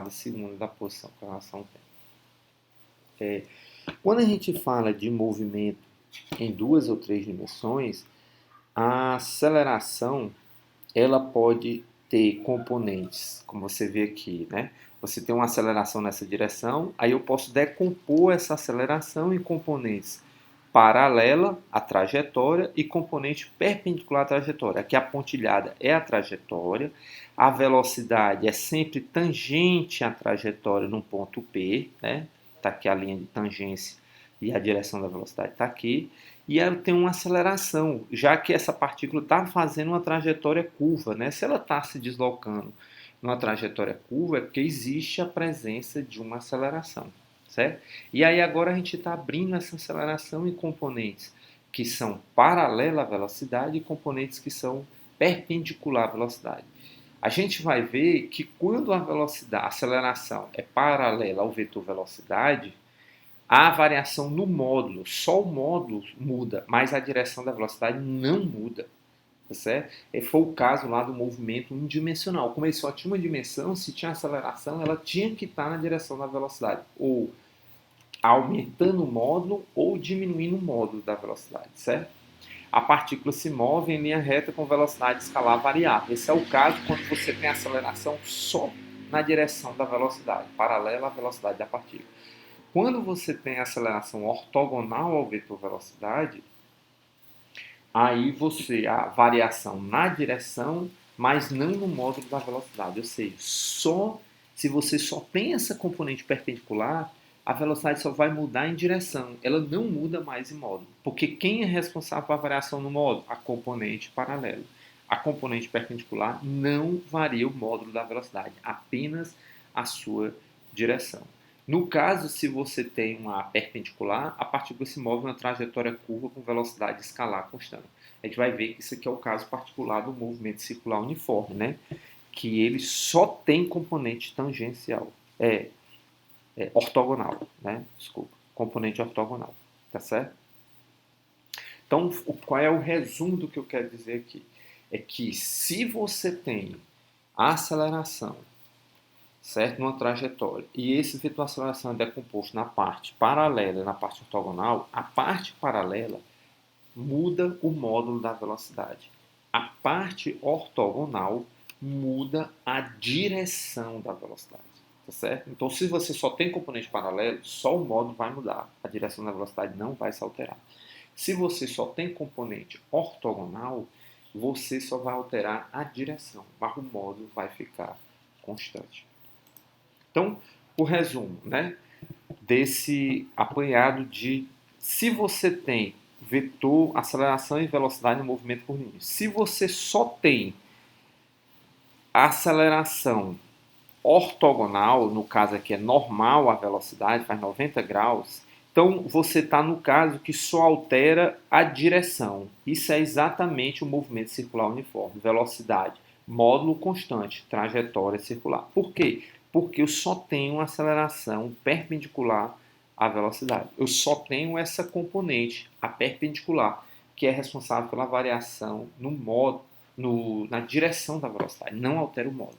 segundo da posição que a relação tem. Quando a gente fala de movimento em 2 ou 3 dimensões, a aceleração ela pode ter componentes, como você vê aqui, né? Você tem uma aceleração nessa direção, aí eu posso decompor essa aceleração em componentes paralela à trajetória e componente perpendicular à trajetória. Aqui a pontilhada é a trajetória, a velocidade é sempre tangente à trajetória num ponto P, né? Está aqui a linha de tangência e a direção da velocidade está aqui. E ela tem uma aceleração, já que essa partícula está fazendo uma trajetória curva, né? Se ela está se deslocando numa trajetória curva, é porque existe a presença de uma aceleração, certo? E aí agora a gente está abrindo essa aceleração em componentes que são paralelos à velocidade e componentes que são perpendicular à velocidade. A gente vai ver que quando a velocidade, a aceleração é paralela ao vetor velocidade, há variação no módulo, só o módulo muda, mas a direção da velocidade não muda. Tá certo? Foi o caso lá do movimento unidimensional. Como ele só tinha uma dimensão, se tinha aceleração, ela tinha que estar na direção da velocidade, ou aumentando o módulo ou diminuindo o módulo da velocidade, certo? A partícula se move em linha reta com velocidade escalar variável. Esse é o caso quando você tem aceleração só na direção da velocidade, paralela à velocidade da partícula. Quando você tem aceleração ortogonal ao vetor velocidade, aí você a variação na direção, mas não no módulo da velocidade. Ou seja, só se você só tem essa componente perpendicular, a velocidade só vai mudar em direção. Ela não muda mais em módulo. Porque quem é responsável pela variação no módulo? A componente paralela. A componente perpendicular não varia o módulo da velocidade, apenas a sua direção. No caso, se você tem uma perpendicular, a partícula se move em uma trajetória curva com velocidade escalar constante. A gente vai ver que isso aqui é o caso particular do movimento circular uniforme, né? Que ele só tem componente tangencial, ortogonal, né? Desculpa, componente ortogonal, tá certo? Então, qual é o resumo do que eu quero dizer aqui? É que se você tem a aceleração, certo? Numa trajetória, e esse vetor de aceleração é decomposto na parte paralela e na parte ortogonal, a parte paralela muda o módulo da velocidade. A parte ortogonal muda a direção da velocidade. Tá certo? Então, se você só tem componente paralelo, só o módulo vai mudar. A direção da velocidade não vai se alterar. Se você só tem componente ortogonal, você só vai alterar a direção, mas o módulo vai ficar constante. Então, o resumo, né, desse apanhado de se você tem vetor, aceleração e velocidade no movimento curvilíneo. Se você só tem aceleração ortogonal, no caso aqui é normal a velocidade, faz 90 graus, então você está no caso que só altera a direção. Isso é exatamente o movimento circular uniforme, velocidade, módulo constante, trajetória circular. Por quê? Porque eu só tenho uma aceleração perpendicular à velocidade. Eu só tenho essa componente, a perpendicular, que é responsável pela variação no modo, na direção da velocidade, não altera o módulo,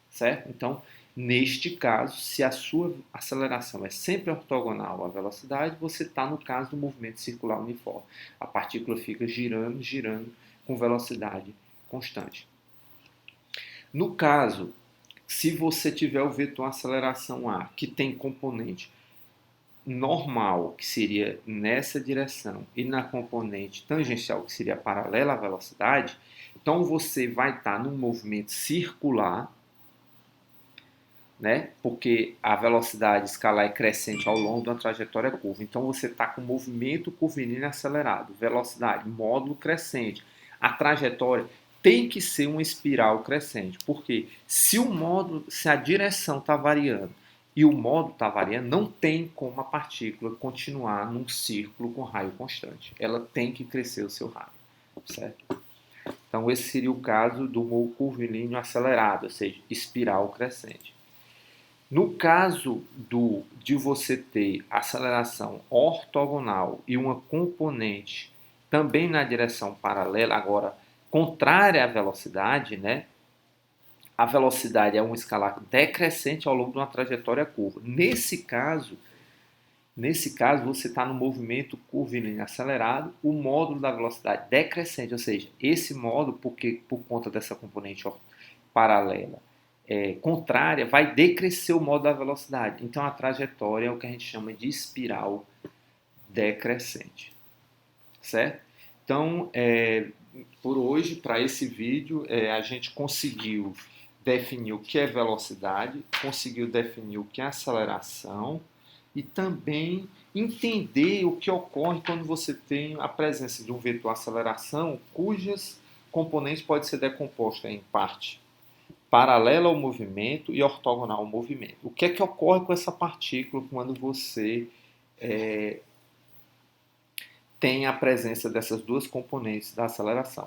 certo? Então, neste caso, se a sua aceleração é sempre ortogonal à velocidade, você está no caso do movimento circular uniforme. A partícula fica girando, girando com velocidade constante. No caso, se você tiver o vetor aceleração A, que tem componente normal, que seria nessa direção, e na componente tangencial, que seria paralela à velocidade, então você vai estar num movimento circular, né? Porque a velocidade escalar é crescente ao longo da trajetória curva. Então você está com movimento curvilíneo acelerado, velocidade, módulo crescente. A trajetória tem que ser uma espiral crescente. Porque se o módulo, se a direção está variando e o módulo está variando, não tem como a partícula continuar num círculo com raio constante. Ela tem que crescer o seu raio, certo? Então esse seria o caso do voo curvilíneo acelerado, ou seja, espiral crescente. No caso de você ter aceleração ortogonal e uma componente também na direção paralela, agora contrária à velocidade, né? a velocidade é uma escala decrescente ao longo de uma trajetória curva. Nesse caso, você está no movimento curvilíneo acelerado, o módulo da velocidade decrescente, ou seja, esse módulo, porque por conta dessa componente paralela contrária, vai decrescer o módulo da velocidade. Então a trajetória é o que a gente chama de espiral decrescente, certo? Então, por hoje, para esse vídeo, a gente conseguiu definir o que é velocidade, conseguiu definir o que é aceleração e também entender o que ocorre quando você tem a presença de um vetor aceleração cujas componentes podem ser decompostas em parte paralela ao movimento e ortogonal ao movimento. O que é que ocorre com essa partícula quando você tem a presença dessas duas componentes da aceleração?